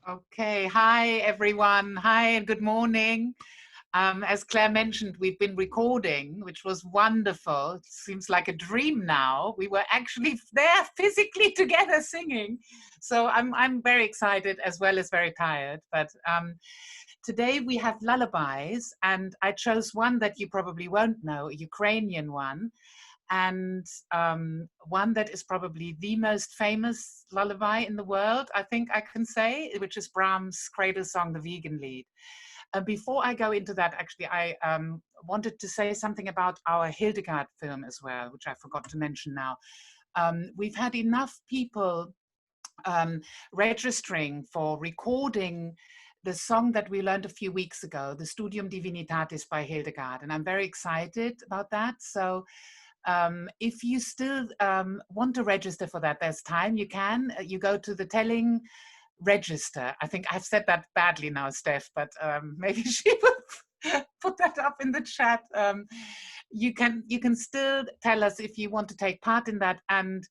Okay, hi everyone. Hi and good morning. As Claire mentioned, we've been recording, which was wonderful. It seems like a dream now. We were actually there physically together singing. So I'm very excited as well as very tired. But today we have lullabies, and I chose one that you probably won't know, a Ukrainian one. And one that is probably the most famous lullaby in the world, I think I can say, which is Brahms' Cradle Song, the Vegan Lied. Before I go into that, actually, I wanted to say something about our Hildegard film as well, which I forgot to mention now. We've had enough people registering for recording the song that we learned a few weeks ago, the Studium Divinitatis by Hildegard, and I'm very excited about that. So if you still want to register for that, there's time. You can. You go to the Telling register. I think I've said that badly now, Steph, but maybe she will put that up in the chat. You can still tell us if you want to take part in that, and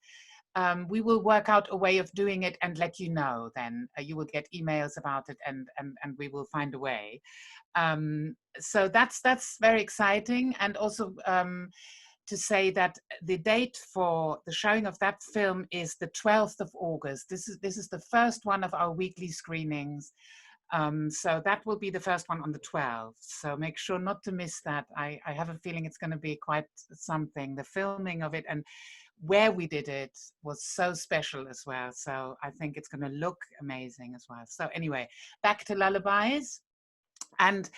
we will work out a way of doing it and let you know. Then you will get emails about it, and we will find a way. So that's very exciting, and also to say that the date for the showing of that film is the 12th of August. This is the first one of our weekly screenings. So that will be the first one on the 12th. So make sure not to miss that. I have a feeling it's going to be quite something. The filming of it and where we did it was so special as well. So I think it's going to look amazing as well. So anyway, back to lullabies. And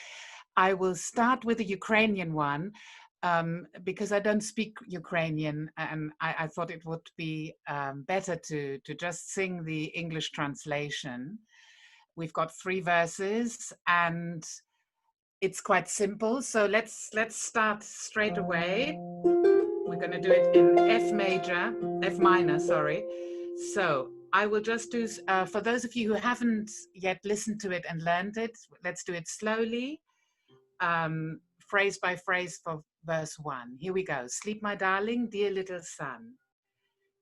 I will start with the Ukrainian one. Because I don't speak Ukrainian, and I thought it would be better to just sing the English translation. We've got 3 verses, and it's quite simple. So let's start straight away. We're going to do it in F minor, sorry. So I will just do, for those of you who haven't yet listened to it and learned it, let's do it slowly. Phrase by phrase for verse 1. Here we go. Sleep, my darling, dear little son.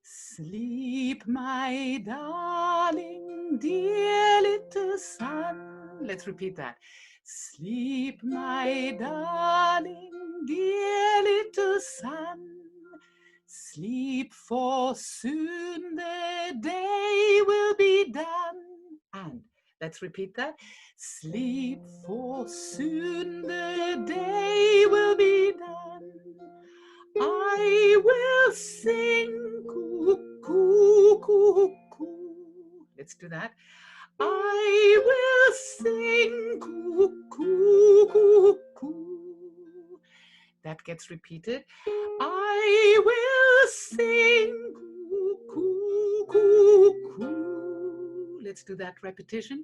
Sleep, my darling, dear little son. Let's repeat that. Sleep, my darling, dear little son. Sleep, for soon the day will be done. And let's repeat that. Sleep, for soon the day will be done. I will sing cuckoo, cuckoo. Let's do that. I will sing cuckoo, cuckoo. That gets repeated. I will sing cuckoo, cuckoo. Let's do that repetition.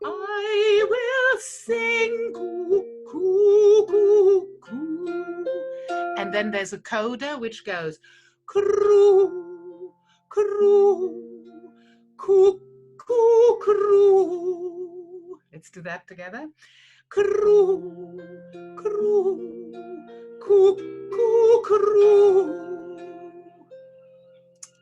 I will sing cuckoo, cuckoo. And then there's a coda which goes croo, croo, cuckoo, croo. Let's do that together. Croo, croo, cuckoo, croo.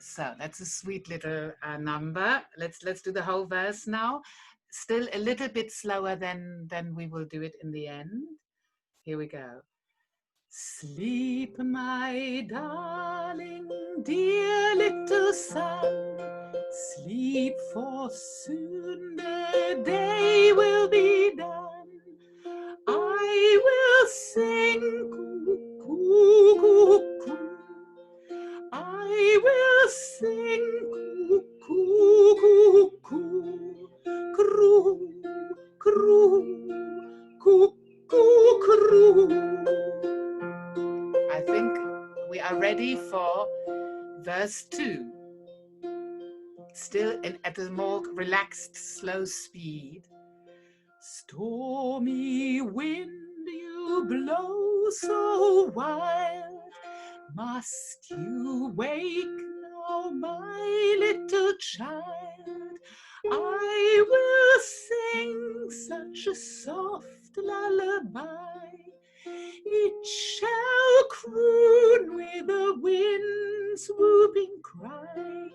So that's a sweet little number. Let's do the whole verse now. Still a little bit slower than we will do it in the end. Here we go. Sleep, my darling, dear little son. Sleep, for soon the day will be done. I will sing cuckoo, cuckoo. I will sing cuckoo, cuckoo, croo, croo, cuckoo, croo. I think we are ready for verse 2. Still at a more relaxed, slow speed. Stormy wind, you blow so wild. Must you wake now, my little child? I will sing such a soft lullaby. It shall croon with the wind's whooping cry.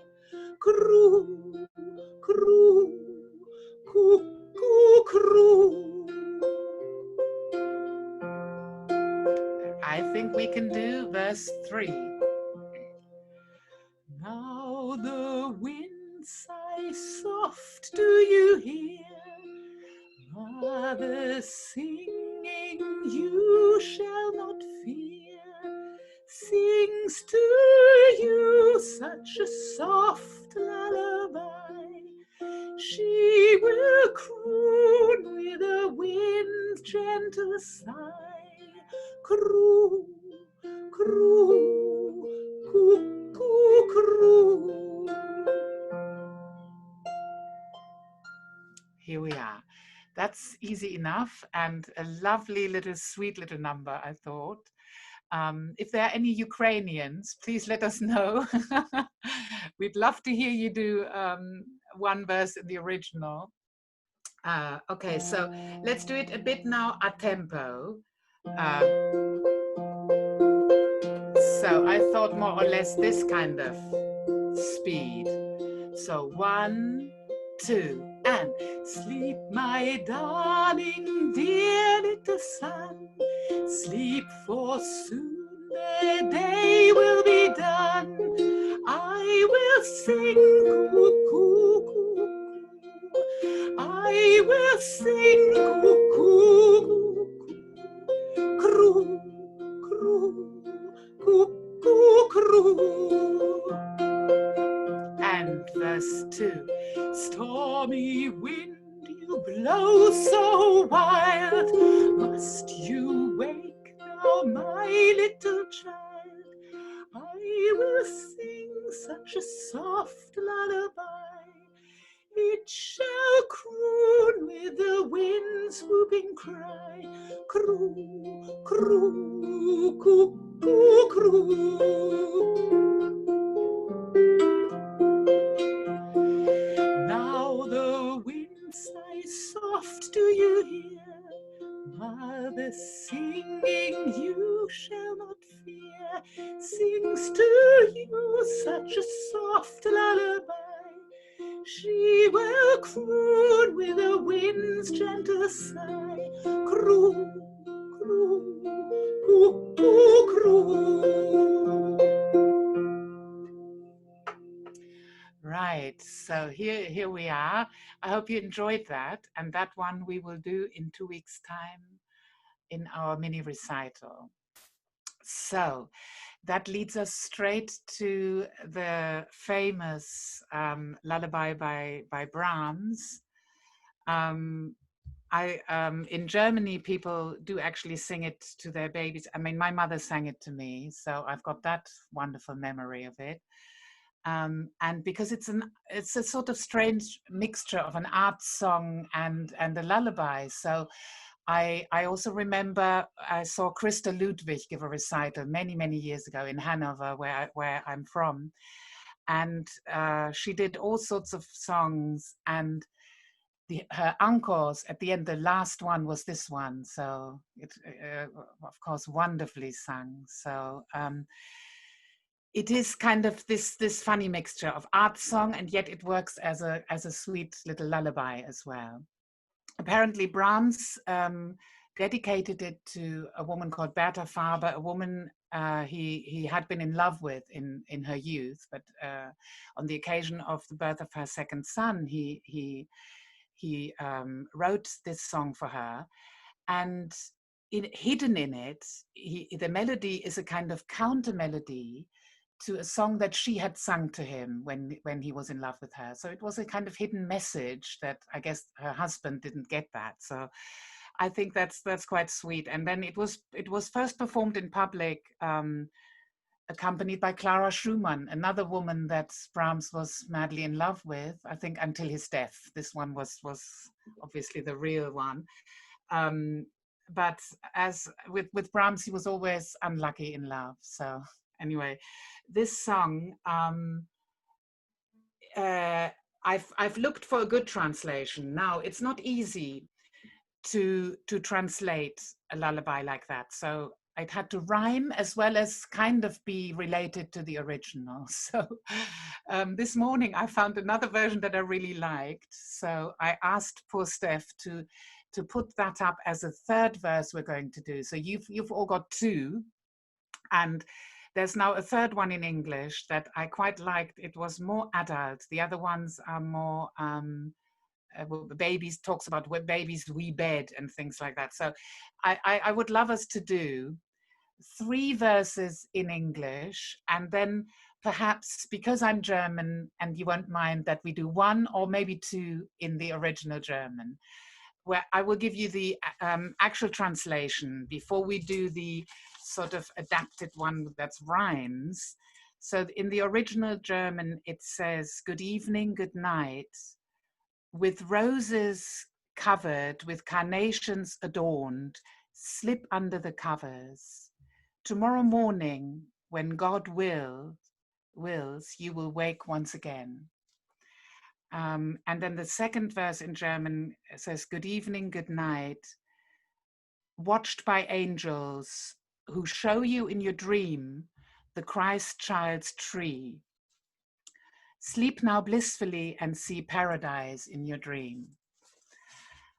Croo, croo, cuckoo, we can do verse 3. Now the wind sighs soft, do you hear? Mother singing, you shall not fear, sings to you such a soft lullaby. She will croon with a wind's gentle sigh. Croo, croo, cuckoo, croo. Here we are. That's easy enough and a lovely little sweet little number, I thought. If there are any Ukrainians, please let us know. We'd love to hear you do one verse in the original. Okay, so let's do it a bit now a tempo. So I thought more or less this kind of speed. So 1, 2, and sleep, my darling, dear little son. Sleep, for soon the day will be done. I will sing cuckoo, cuckoo. I will sing cuckoo, croo, croo, cuckoo, croo. And verse 2. Stormy wind, you blow so wild. Must you wake now, my little child? I will sing such a soft lullaby. It shall croon with the wind's whooping cry. Croo, croo, cuckoo, croo. Now the wind sighs soft, do you hear? Mother singing, you shall not fear, sings to you such a soft lullaby. She will croon with the wind's gentle sigh. Croo, croo, cuckoo, croo. Right, so here we are. I hope you enjoyed that, and that one we will do in 2 weeks' time in our mini recital. So that leads us straight to the famous lullaby by Brahms. In Germany, people do actually sing it to their babies. I mean, my mother sang it to me, so I've got that wonderful memory of it. And because it's a sort of strange mixture of an art song and a lullaby. So I also remember I saw Christa Ludwig give a recital many years ago in Hanover, where I'm from, and she did all sorts of songs, and her encores at the end, the last one was this one. So it of course wonderfully sung. So it is kind of this funny mixture of art song, and yet it works as a sweet little lullaby as well. Apparently Brahms dedicated it to a woman called Berta Faber, a woman he had been in love with in her youth, but on the occasion of the birth of her second son, he wrote this song for her, and hidden in it, the melody is a kind of counter melody to a song that she had sung to him when he was in love with her. So it was a kind of hidden message that I guess her husband didn't get that. So I think that's quite sweet. And then it was first performed in public, accompanied by Clara Schumann, another woman that Brahms was madly in love with, I think, until his death. This one was obviously the real one. But as with Brahms, he was always unlucky in love. So anyway, this song, I've looked for a good translation. Now, it's not easy to translate a lullaby like that. So it had to rhyme as well as kind of be related to the original. So this morning I found another version that I really liked. So I asked poor Steph to put that up as a third verse we're going to do. So you've all got two. And there's now a third one in English that I quite liked. It was more adult. The other ones are more babies, talks about what babies we bed and things like that. So I would love us to do 3 verses in English, and then perhaps, because I'm German and you won't mind, that we do 1 or maybe 2 in the original German, where I will give you the actual translation before we do the sort of adapted one that's rhymes. So in the original German, it says, "Good evening, good night, with roses covered, with carnations adorned, slip under the covers. Tomorrow morning, when God wills, you will wake once again." And then the second verse in German says, "Good evening, good night, watched by angels who show you in your dream the Christ child's tree. Sleep now blissfully and see paradise in your dream."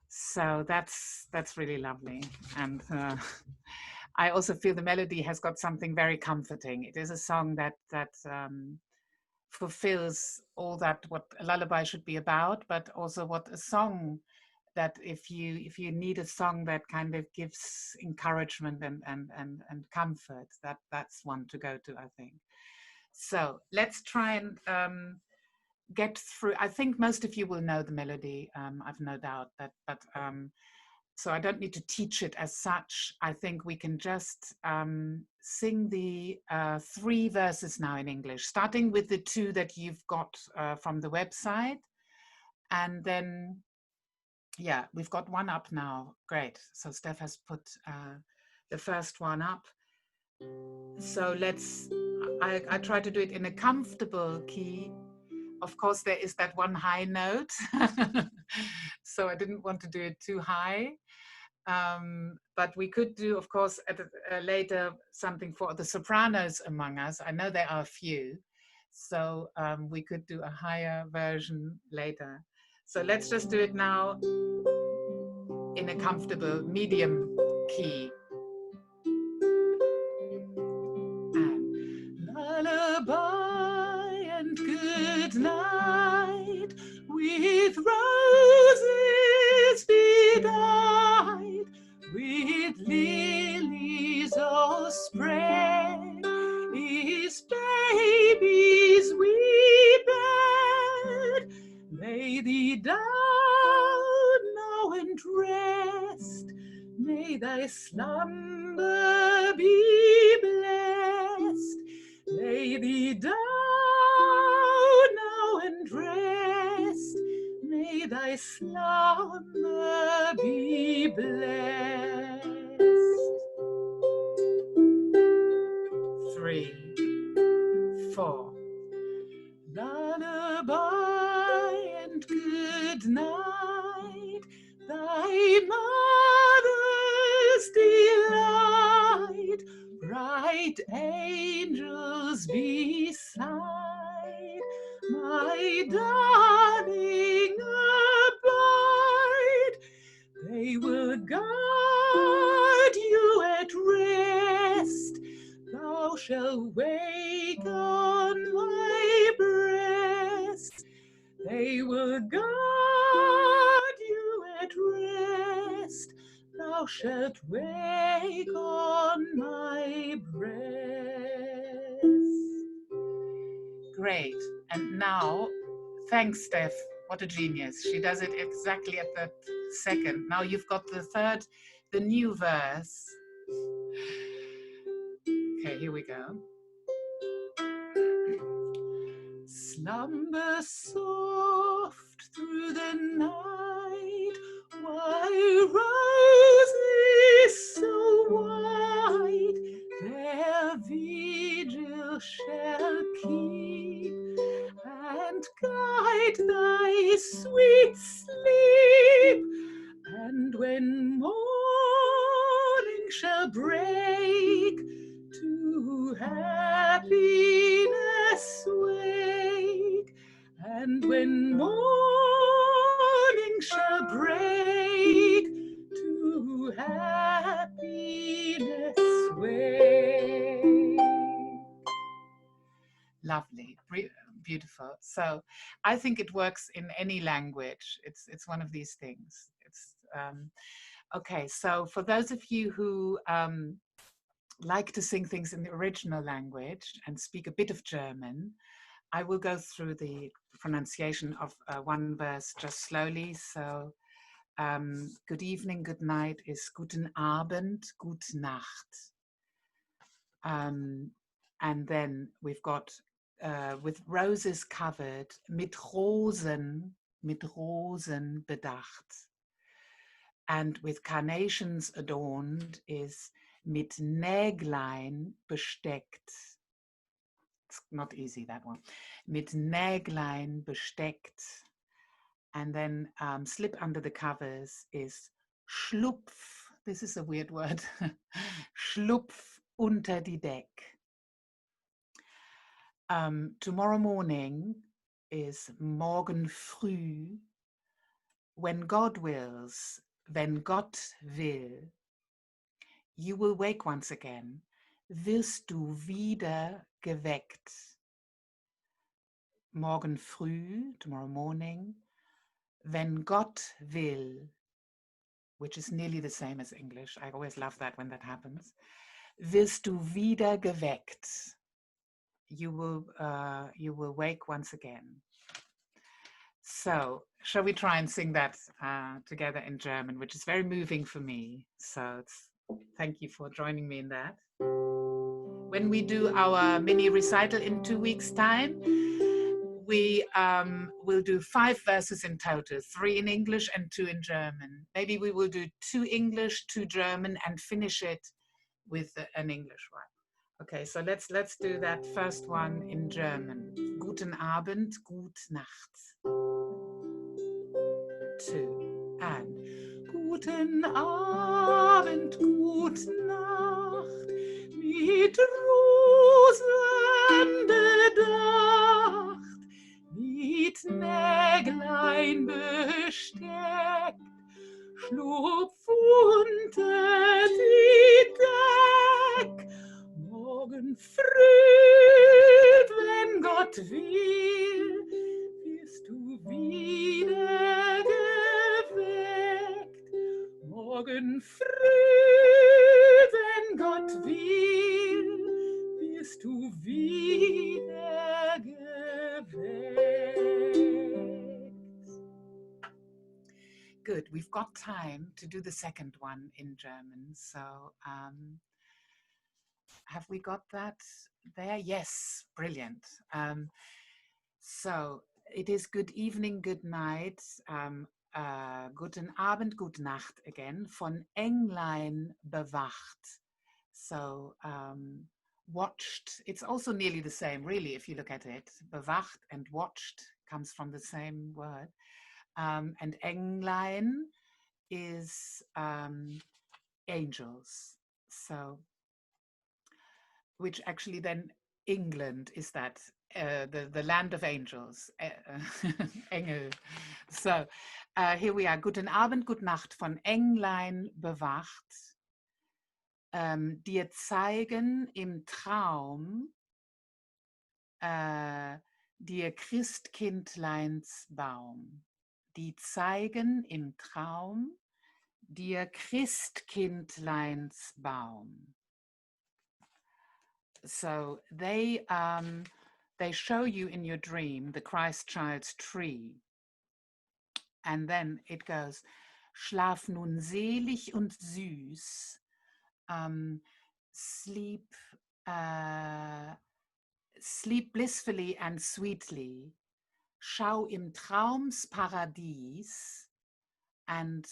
So that's really lovely. And I also feel the melody has got something very comforting. It is a song that fulfills all that what a lullaby should be about, but also what a song that if you need a song that kind of gives encouragement and comfort, that's one to go to, I think. So let's try and get through. I think most of you will know the melody. I've no doubt that, but so I don't need to teach it as such. I think we can just sing the 3 verses now in English, starting with the 2 that you've got from the website. And then, yeah, we've got 1 up now. Great. So Steph has put the first one up. So I try to do it in a comfortable key. Of course, there is that 1 high note. So I didn't want to do it too high. But we could do, of course, at later something for the sopranos among us. I know there are a few. So we could do a higher version later. So let's just do it now in a comfortable medium key. And lullaby and good night, with roses bedight, with lilies all spread, is baby's wee bed. Lay thee down now and rest, may thy slumber be blessed. Lay thee down now and rest, may thy slumber be blessed. 3, 4. Lullaby and good night, thy mother's delight, bright angels beside, my darling abide. They will guard you at rest, thou shalt wake on my breast. They will guard you at rest, thou shalt wake on my breast. Great. And now, thanks, Steph. What a genius. She does it exactly at the second. Now you've got the third, the new verse. Okay, here we go. Slumber soft through the night, while roses so white their vigil shall keep, and guide thy sweet sleep. And when morning shall break, to happiness wake. And when morning Beautiful. So I think it works in any language. It's one of these things. It's okay. So for those of you who like to sing things in the original language and speak a bit of German, I will go through the pronunciation of one verse just slowly. So good evening, good night is guten Abend, gute Nacht. And then we've got with roses covered, mit Rosen bedacht. And with carnations adorned is mit Näglein besteckt. It's not easy, that one. Mit Näglein besteckt. And then slip under the covers is Schlupf. This is a weird word. Schlupf unter die Deck. Tomorrow morning is morgen früh. When God wills, wenn Gott will, you will wake once again. Wirst du wieder geweckt. Morgen früh, tomorrow morning, wenn Gott will, which is nearly the same as English. I always love that when that happens. Wirst du wieder geweckt. You will wake once again. So, shall we try and sing that together in German, which is very moving for me. So, thank you for joining me in that. When we do our mini recital in 2 weeks' time, we will do 5 verses in total, 3 in English and 2 in German. Maybe we will do 2 English, 2 German, and finish it with an English one. Okay, so let's do that first one in German. Guten Abend, gut Nacht. 2 and Guten Abend, gut Nacht, mit Rosen bedacht, mit Näglein besteckt, Schlupf unter die Deck, morgen früh, wenn Gott will, wirst du wieder geweckt. Morgen früh, wenn Gott will, wirst du wieder geweckt. Good, we've got time to do the second one in German. So have we got that there? Yes, brilliant. So it is good evening, good night, guten Abend, gute Nacht again, von Englein bewacht. So watched, it's also nearly the same, really, if you look at it. Bewacht and watched comes from the same word. And Englein is angels. So, which actually then England is that, the land of angels, Engel. So, here we are. Guten Abend, gute Nacht, von Englein bewacht. Dir zeigen im Traum dir Christkindleins Baum. Die zeigen im Traum dir Christkindleins Baum. So they show you in your dream the Christ child's tree. And then it goes, Schlaf nun selig und süß, sleep blissfully and sweetly, schau im Traums Paradies, and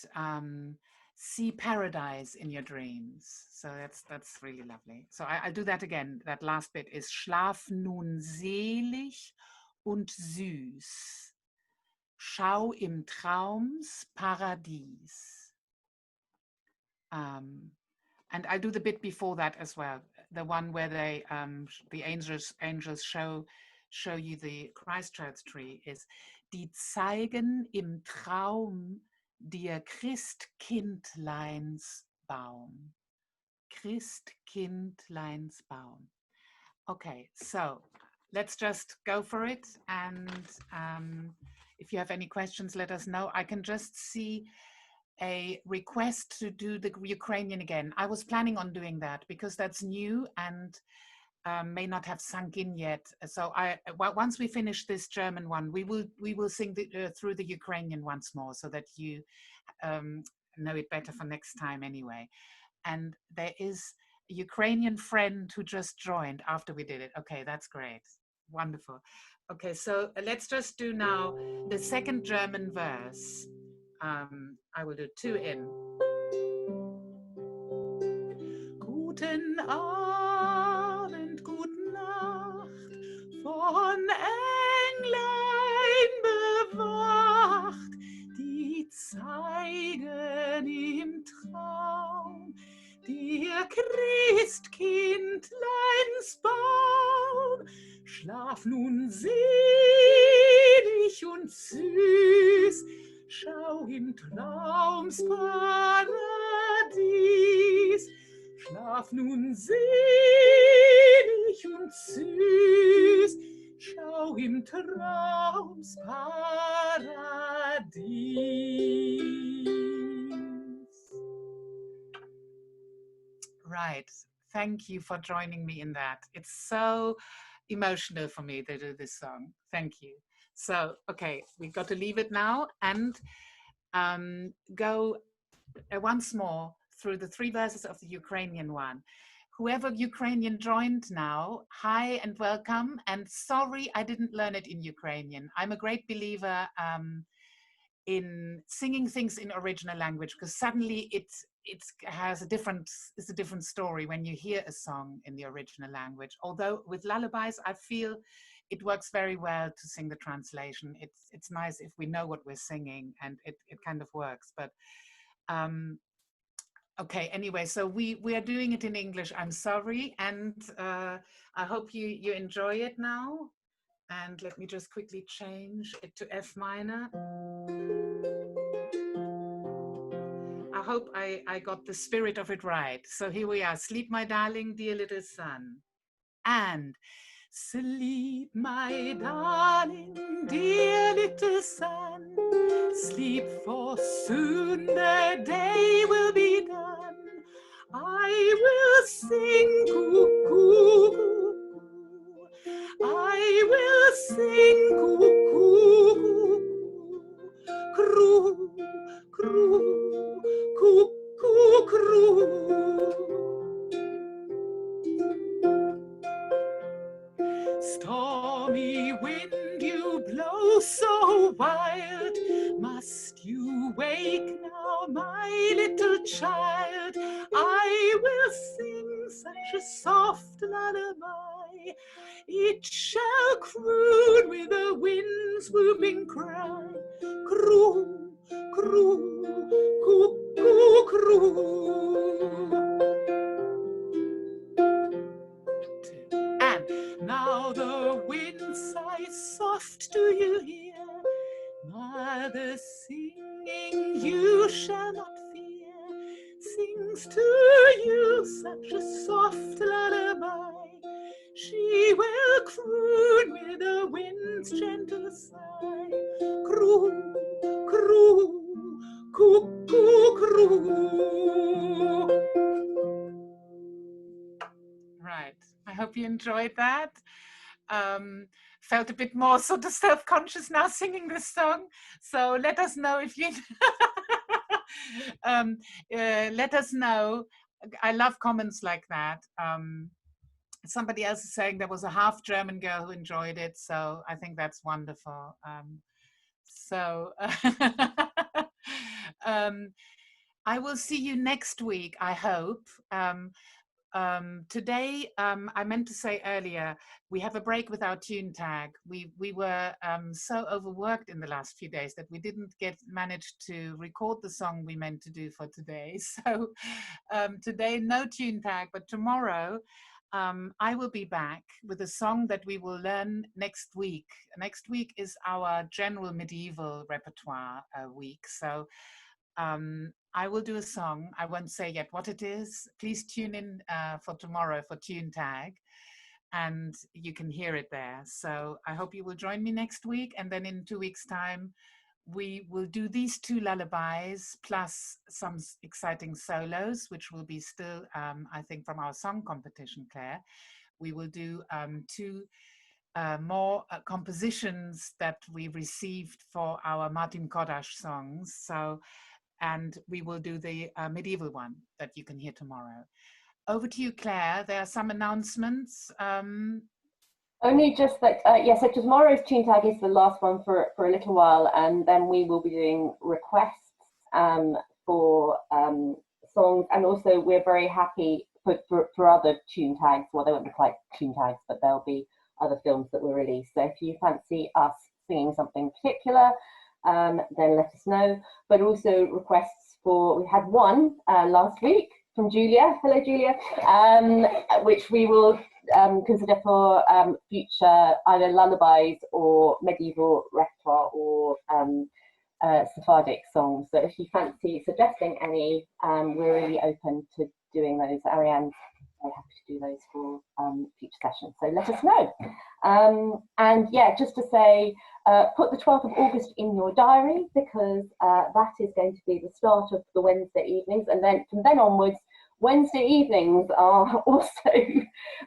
see paradise in your dreams. So that's really lovely. So I'll do that again. That last bit is Schlaf nun selig und süß, schau im Traums Paradies. And I'll do the bit before that as well. The one where they the angels show you the Christ child's tree is die zeigen im Traum dir Christkindleins Baum. Christkindleins Baum. Okay, so let's just go for it. And if you have any questions, let us know. I can just see a request to do the Ukrainian again. I was planning on doing that because that's new and may not have sunk in yet. So once we finish this German one, we will sing through the Ukrainian once more, so that you know it better for next time anyway. And there is a Ukrainian friend who just joined after we did it. Okay, that's great. Wonderful. Okay, so let's just do now the second German verse. I will do two in. Guten Abend, gute Nacht, von Englein bewacht, die zeigen im Traum dir Christkindleins Baum. Schlaf nun selig und süß, schau im Traums Paradies. Schlaf nun selig und süß, schau im Traums Paradies. Right. Thank you for joining me in that. It's so emotional for me to do this song. Thank you. So, okay, we've got to leave it now and go once more through the three verses of the Ukrainian one. Whoever Ukrainian joined now, hi and welcome. And sorry, I didn't learn it in Ukrainian. I'm a great believer in singing things in original language, because suddenly it's a different story when you hear a song in the original language. Although with lullabies, I feel it works very well to sing the translation. It's nice if we know what we're singing, and it kind of works. But okay, anyway, so we are doing it in English. I'm sorry, and I hope you enjoy it now. And let me just quickly change it to F minor. I hope I got the spirit of it right. So here we are. Sleep, my darling, dear little son. And sleep, my darling, dear little son. Sleep, for soon the day will be done. I will sing cuckoo, cuckoo. I will sing cuckoo, cuckoo. Croo, croo, cuckoo, croo. Stormy wind, you blow so wild. Must you wake now, my little child? I will sing such a soft lullaby. It shall croon with the wind's whooping cry. Croo, croo, cuckoo, croo. And now the wind sighs soft, do you hear? Mother singing, you shall not fear. Sings to you such a soft lullaby. She will croon with the wind's gentle sigh. Croo, croo, cuckoo, croo. Right. I hope you enjoyed that. Felt a bit more sort of self-conscious now singing this song. So let us know if you let us know. I love comments like that. Somebody else is saying there was a half German girl who enjoyed it, so I think that's wonderful. I will see you next week, I hope. Today, I meant to say earlier, we have a break with our tune tag. We were so overworked in the last few days that we didn't manage to record the song we meant to do for today. So today, no tune tag, but tomorrow, I will be back with a song that we will learn next week. Next week is our general medieval repertoire week. So I will do a song. I won't say yet what it is. Please tune in for tomorrow for Tune Tag. and you can hear it there. So I hope you will join me next week. And then in 2 weeks' time, we will do these 2 lullabies plus some exciting solos, which will be still, I think, from our song competition, Claire. We will do 2 more compositions that we received for our Martin Kodash songs. So, and we will do the medieval one that you can hear tomorrow. Over to you, Claire. There are some announcements. Only just that, yeah, so tomorrow's tune tag is the last one for a little while, and then we will be doing requests for songs, and also we're very happy for other tune tags. Well, they won't be quite tune tags, but there'll be other films that were released. So if you fancy us singing something particular, then let us know. But also requests for, we had one last week from Julia. Hello, Julia, which we will consider for future either lullabies or medieval repertoire or Sephardic songs. So if you fancy suggesting any, we're really open to doing those. Ariane's very happy to do those for future sessions. So let us know. And yeah, just to say, put the 12th of August in your diary, because that is going to be the start of the Wednesday evenings, and then from then onwards, Wednesday evenings are also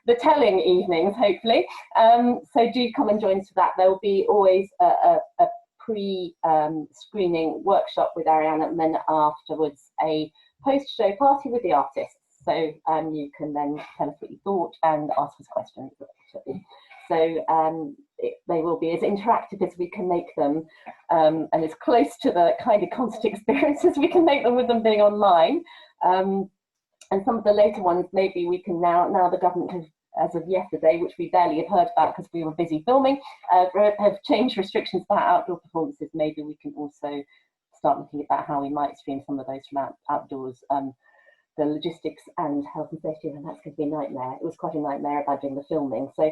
the telling evenings, hopefully. So do come and join us for that. There will be always a pre-screening workshop with Ariane, and then afterwards a post-show party with the artists. So you can then tell us what you thought and ask us questions. So they will be as interactive as we can make them, and as close to the kind of concert experience as we can make them with them being online. And some of the later ones, maybe we can now the government has, as of yesterday, which we barely have heard about because we were busy filming, have changed restrictions about outdoor performances. Maybe we can also start looking about how we might stream some of those from outdoors. The logistics and health and safety, and that's going to be a nightmare. It was quite a nightmare about doing the filming. So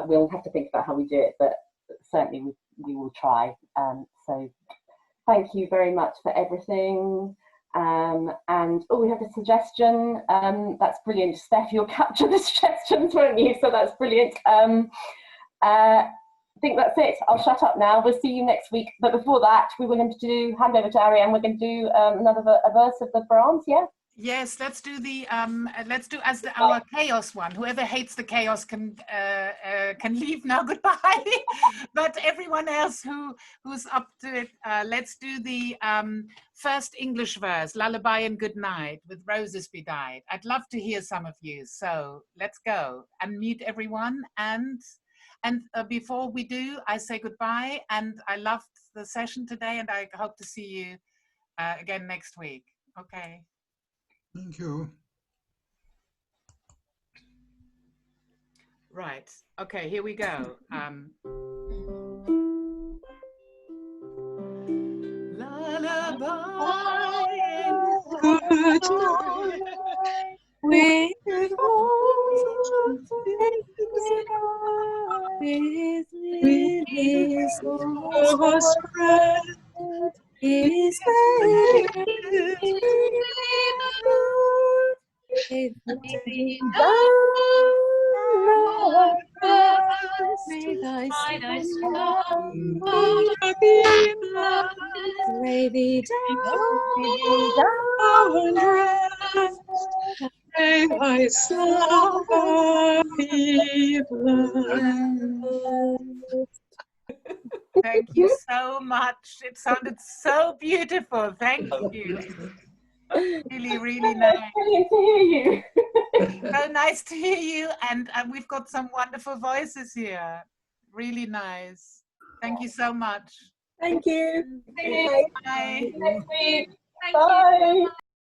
we'll have to think about how we do it, but certainly we will try. So thank you very much for everything. And oh, we have a suggestion. That's brilliant. Steph, you'll capture the suggestions, won't you? So that's brilliant. I think that's it. I'll shut up now. We'll see you next week. But before that, we were going to hand over to Ariane. We're going to do a verse of the Brahms, yeah? Yes, let's do the our chaos one. Whoever hates the chaos can leave now. Goodbye. But everyone else who's up to it, let's do the first English verse, Lullaby and Goodnight with Roses Bedight. I'd love to hear some of you. So let's go and meet everyone. And before we do, I say goodbye. And I loved the session today, and I hope to see you again next week. Okay. Thank you. Right. Okay, here we go. Lullaby and Goodnight, with lilies overspread, is may thy slumber lay thee down and rest. May thy slumber be blessed. Thank you so much. It sounded so beautiful. Thank you. Really, really nice. Brilliant to hear you. So nice to hear you. And we've got some wonderful voices here. Really nice. Thank you so much. Thank you. Thank you. Bye. Next week. Bye.